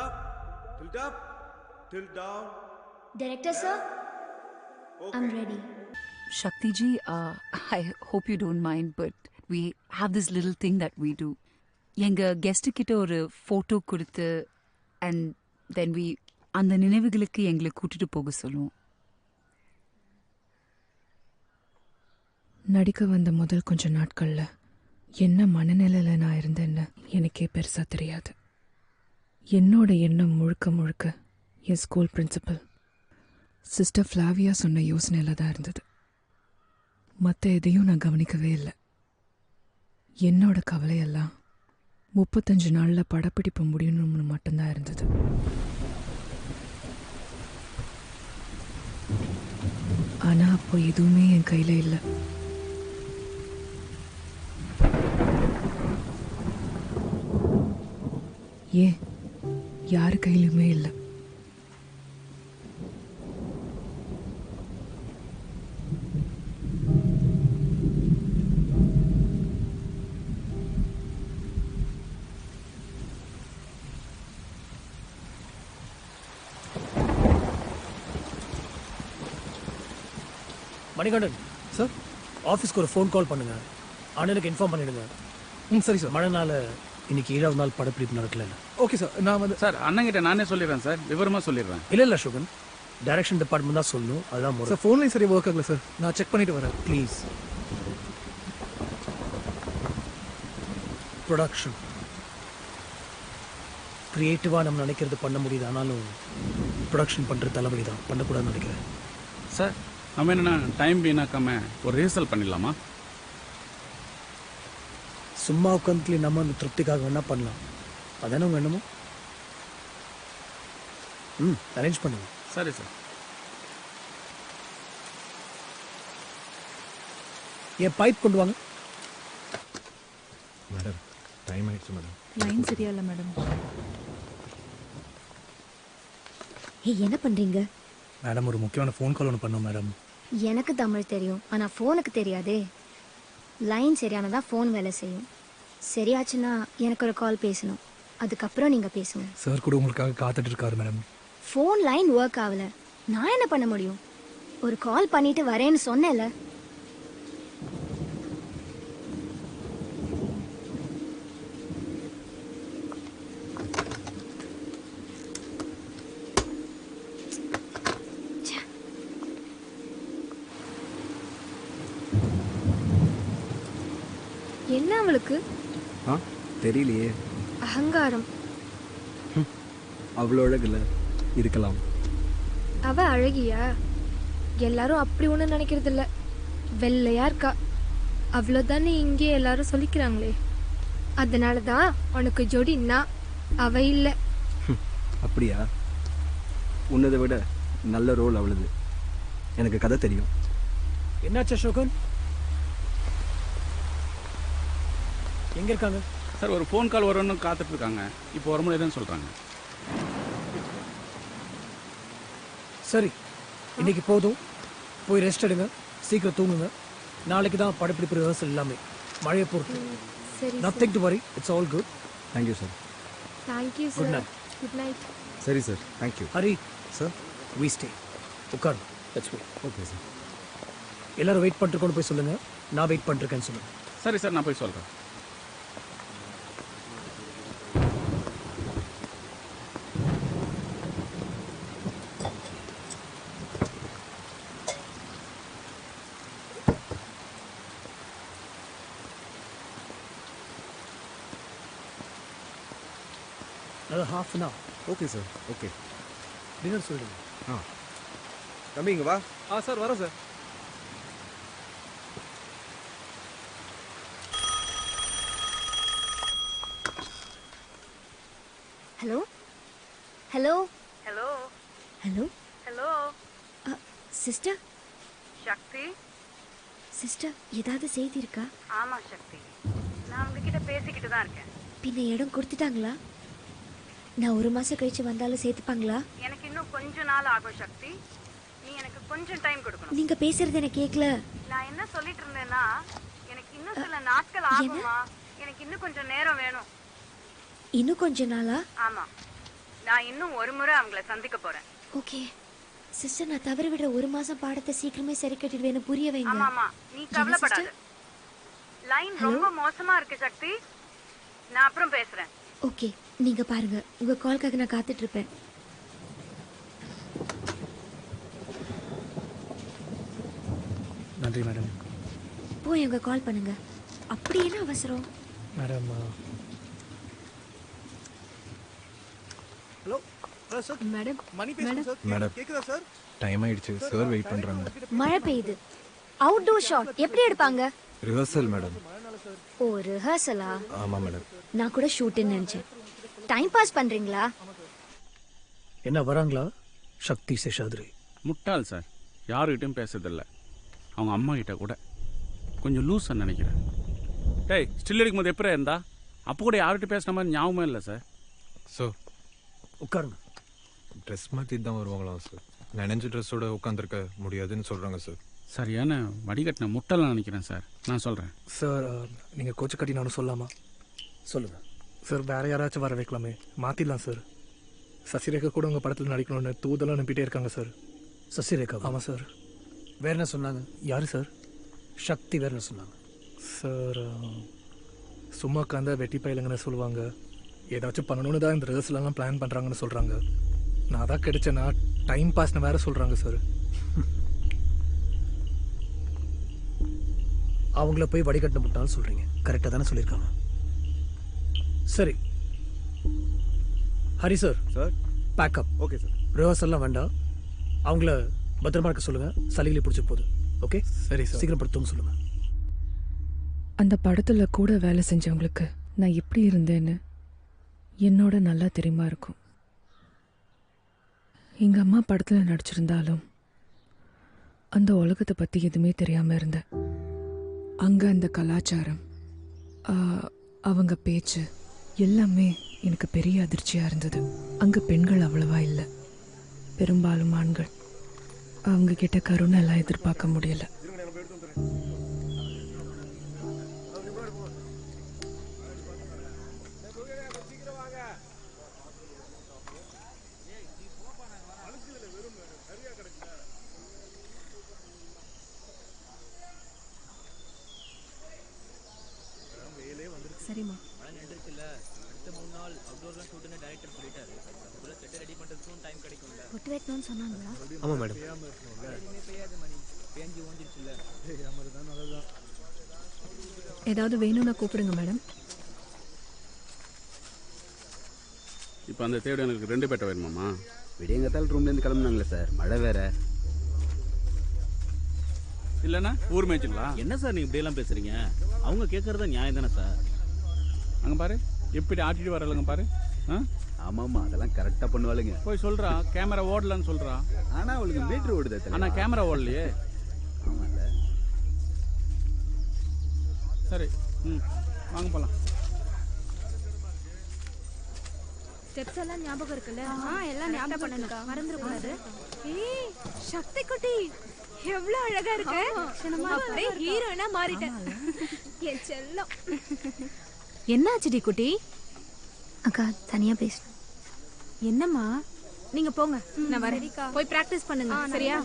up, tilt up, tilt down. Director sir, I'm ready. Shakti ji, I hope you don't mind, but we have this little thing that we do. எங்க guest கிட்ட ஒரு photo கொடுத்து and then we அந்த நினைவுகளுக்கு எங்களை கூட்டிட்டு போக சொல்லுவோம். நடிக்க வந்த முதல் கொஞ்ச நாட்களில் என்ன மனநிலையில் நான் இருந்தேன்னு எனக்கே பெருசாக தெரியாது. என்னோட எண்ணம் முழுக்க முழுக்க என் ஸ்கூல் பிரின்சிபல் சிஸ்டர் ஃப்ளாவியா சொன்ன யோசனையில் தான் இருந்தது. மற்ற எதையும் நான் கவனிக்கவே இல்லை. என்னோட கவலையெல்லாம் 35 நாளில் படப்பிடிப்பு முடியணும்னு மட்டும்தான் இருந்தது. ஆனால் அப்போ எதுவுமே என் கையில் இல்லை. ஏன் யாரு கையிலுமே இல்லை. மணிகண்டன் சார், ஆஃபீஸ்க்கு ஒரு ஃபோன் கால் பண்ணுங்க. அண்ணனுக்கு இன்ஃபார்ம் பண்ணிடுங்க. சரி சார். மழைனால இன்னைக்கு 7வது நாள் படப்பிடிப்பு நடக்கல. ஓகே சார், நான் வந்து சார் அண்ணங்கிட்ட நானே சொல்லிடுறேன் சார், விவரமாக சொல்லிடுறேன். இல்லை அசோகன், டைரக்ஷன் டிபார்ட்மெண்ட் தான் சொல்லணும். அதுதான் முறை. சார் ஃபோன்லையும் சரியாக ஒர்க் ஆகல சார், நான் செக் பண்ணிட்டு வரேன். ப்ளீஸ். ப்ரொடக்ஷன் க்ரியேட்டிவாக நம்ம நினைக்கிறது பண்ண முடியுது. ஆனாலும் ப்ரொடக்ஷன் பண்ணுற தலைவலி தான், பண்ணக்கூடாதுன்னு நினைக்கிறேன். சார் நம்ம என்னென்னா டைம் வீணாக்காம ஒரு ரிஹர்சல் பண்ணிடலாமா? சும்மா உட்காந்துல நம்ம அந்த திருப்திக்காக வேணால் பண்ணலாம். அதானே உங்கள் எண்ணமோ? அரேஞ்ச் பண்ணுங்க. சரி சார். என் பைப் கொண்டு வாங்க. மேடம் டைம் ஆயிடுச்சு மேடம். லைன் சரியா இல்லை மேடம். ஏய், என்ன பண்றீங்க? மேடம் ஒரு முக்கியமான ஃபோன் கால் ஒன்று பண்ணோம் மேடம். எனக்கு தமிழ் தெரியும், ஆனா ஃபோனுக்கு தெரியாதே. லைன் சரியானதா ஃபோன் வேலை செய்யும். சரியாச்சுன்னா எனக்கு ஒரு கால் பேசணும், அதுக்கப்புறம் நீங்க பேசுங்க. சார் கூட உங்களுக்காக காத்துட்டு இருக்காரு மேடம். ஃபோன் லைன் ஒர்க் ஆகல, நான் என்ன பண்ண முடியும்? ஒரு கால் பண்ணிட்டு வரேன்னு சொன்னேன்ல. என்ன அவளுக்கு? தெரியலையே. அகங்காரம். அவ்வளோ அழகுல இருக்கலாம். அவ அழகியா? எல்லாரும் அப்படி ஒண்ணு நினைக்கிறது இல்ல. வெள்ளையா இருக்கா, அவ்வளோதானே இங்கே எல்லாரும் சொல்லிக்கிறாங்களே. அதனாலதான் உனக்கு ஜோடின்னா அவ இல்ல. அப்படியா? உன்னதை விட நல்ல ரோல் அவளுது. எனக்கு கதை தெரியும். என்னாச்சு அசோகன்? எங்க இருக்காங்க? சார் ஒரு ஃபோன் கால் வரும்னு காத்துட்டு இருக்காங்க. இப்போ வர முடியாதுன்னு சொல்கிறாங்க. சரி, இன்னைக்கு போதும். போய் ரெஸ்ட் எடுங்க, சீக்கிரம் தூங்குங்க. நாளைக்கு தான் படப்பிடிப்பு ரிஹர்சல் எல்லாமே. மழையை பொறுத்து. சரி. Nothing to worry, it's all good. Thank you sir. Thank you good sir. Night. Good night. சரி sir, thank you. Hari sir. We stay. உட்கார். Let's go. Okay sir. எல்லாரும் வெயிட் பண்ணிட்டு போய் சொல்லுங்க, நான் வெயிட் பண்ணிருக்கேன்னு சொல்லுங்க. சரி சார், நான் போய் சொல்கிறேன். another half an hour. Okay sir. Okay. Dinner சொல்லுங்க. தம்பி இங்கே வா. சார் வரேன் sir. Hello hello hello hello hello sister. Shakti. Sister, ஏதாவது செய்தி இருக்கா? ஆமா சக்தி, நான் உங்ககிட்ட பேசிக்கிட்டு தான் இருக்கேன். பின்ன இடம் கொடுத்துட்டாங்களா? நான் 1 மாசம் கழிச்சு வந்தாலும் சேர்த்துப்பாங்களா? எனக்கு இன்னும் கொஞ்ச நாள் ஆகும் சக்தி, நீ எனக்கு கொஞ்சம் டைம் கொடுக்கணும். நீங்க பேசுறது எனக்கு கேட்கல. நான் என்ன சொல்லிட்டு இருந்தேன்னா, எனக்கு இன்னும் சில நாட்கள் ஆகுமா, எனக்கு இன்னும் கொஞ்சம் நேரம் வேணும். இன்னும் கொஞ்ச நாளா? ஆமா. நான் இன்னும் ஒரு முறை அவங்கள சந்திக்க போறேன். ஓகே சிஸ்டர், நான் தவற விடுற 1 மாசம் பாடத்தை சீக்கிரமே சரி கட்டிடுவேன்னு புரிய வைங்க. ஆமா ஆமா, நீ கவலைப்படாத. லைன் ரொம்ப மோசமா இருக்கு சக்தி, நான் அப்புறம் பேசுறேன். ஓகே, நீங்க பாருங்க, உங்க கால்க்காக நான் காத்துட்டு இருப்பேன். நன்றி மேடம். போய் உங்க கால் பண்ணுங்க. அப்படி என்ன அவசரம்? Madam hello hello sir. Madam Mani பேசுங்க சார். மேடம். கேக்குதா சார்? டைம் ஆயிடுச்சு, சார் வெயிட் பண்றாங்க. மழை பெய்யுது. அவுட்டோர் ஷாட் எப்படி எடுப்பாங்க? Rehearsal madam. ஓ ரிஹர்சலா? ஆமா மேடம். நான் கூட ஷூட்னு நினைச்சேன். டைம் பாஸ் பண்றீங்களா? என்ன வராங்களா சக்தி சேஷாத்ரி? முட்டாள் சார், யாருக்கிட்டையும் பேசுறதில்ல. அவங்க அம்மா கிட்ட கூட கொஞ்சம் லூஸாக நினைக்கிறேன். டேய், ஸ்டில் இருக்கும்போது எப்படி இருந்தா அப்போ கூட யார்கிட்ட பேசுன மாதிரி ஞாபகமே இல்லை சார். சார் உட்காருங்க. ட்ரெஸ் மாற்றி தான் வருவாங்களா சார்? நினைஞ்ச ட்ரெஸ்ஸோட உட்காந்துருக்க முடியாதுன்னு சொல்கிறாங்க சார். சரியான வடிகட்டின முட்டலாம் நினைக்கிறேன் சார். நான் சொல்கிறேன் சார், நீங்கள் கோச்சை கட்டி நானும் சொல்லாமா? சொல்லுங்க சார், வேற யாராச்சும் வர வைக்கலாமே, மாற்றிடலாம் சார். சசிரேகா கூட உங்கள் படத்தில் நடிக்கணும்னு தூதெல்லாம் அனுப்பிட்டே இருக்காங்க சார். சசிரேகா? ஆமாம் சார். வேற என்ன சொன்னாங்க? யார் சார்? சக்தி வேற என்ன சொன்னாங்க? சார், சும்மா உட்காந்தா வெட்டி பயிலுங்கன்னு சொல்லுவாங்க. ஏதாச்சும் பண்ணணும்னு தான் இந்த ரிஹர்சல்லாம் பிளான் பண்ணுறாங்கன்னு சொல்கிறாங்க. நான் தான் கிடைச்சேன்னா டைம் பாஸ்னு வேற சொல்கிறாங்க சார். அவங்கள போய் வடிகட்ட முட்டான்னு சொல்றீங்க. கரெக்டாக தானே சொல்லியிருக்காங்க. சரி Hari sir, sir. Pack up. Okay sir. ரிஹர்சல்லாம் வேண்டாம். அவங்கள பத்திரமா இருக்க சொல்லுங்க. சளிகளை பிடிச்சி போகுது. ஓகே சரி சார். சீக்கிரம் படுத்துங்க சொல்லுங்க. அந்த படத்துல கூட வேலை செஞ்சவங்களுக்கு நான் எப்படி இருந்தேன்னு என்னோட நல்லா தெரியுமா இருக்கும். எங்க அம்மா படத்துல நடிச்சிருந்தாலும் அந்த உலகத்தை பத்தி எதுவுமே தெரியாம இருந்தேன். அங்க அந்த கலாச்சாரம், அவங்க பேச்சு எல்லாமே எனக்கு பெரிய அதிர்ச்சியா இருந்தது. அங்க பெண்கள் அவ்வளவா இல்லை, பெரும்பாலும் ஆண்கள். அவங்க கிட்ட கருணை எல்லாம் எதிர்பார்க்க முடியல. சரிம்மா. பொட்டு வைக்கணும்னு சொன்னாங்களா? ஆமாம் மேடம். ஏதாவது வேணும்னா கூப்பிடுங்க மேடம். இப்போ அந்த தேடு எனக்கு 2 பேட்டை வேணுமாம்மா? விடியங்கத்தால் ரூம்லேருந்து கிளம்புனாங்களே சார், மழை வேற. இல்லைன்னா ஊர் மேய்ச்சிங்களா? என்ன சார் நீங்கள் இப்படியெல்லாம் பேசுகிறீங்க? அவங்க கேட்குறத நியாயம் தானே சார்? அங்கே பாரு எப்படி ஆட்டிட்டு வரலங்க பாரு. ஆ ஆமாம்மா, அதெல்லாம் கரெக்டாக பண்ணுவாளுங்க. போய் சொல்கிறா கேமரா ஓடலன்னு சொல்கிறா. ஆனால் அவளுக்கு மீட்ரு ஓடுதே. ஆனால் கேமரா ஓடலையே. ஆமாம்ல. சரி, வாங்க போகலாம். ஸ்டெப்ஸ் எல்லாம் ஞாபகம் இருக்குல்ல? எல்லாம் ஞாபகம் பண்ணுங்க, மறந்துட கூடாது. ஏய் சக்தி குட்டி, எவ்வளவு அழகா இருக்கு. அப்படியே ஹீரோயினா மாறிட்டேன். என் செல்லம். என்னாச்சுடி குட்டி? அக்கா தனியா பேசணும். என்னம்மா? நீங்க போங்க, நான் வரேன். போய் பிராக்டிஸ் பண்ணுங்க, சரியா?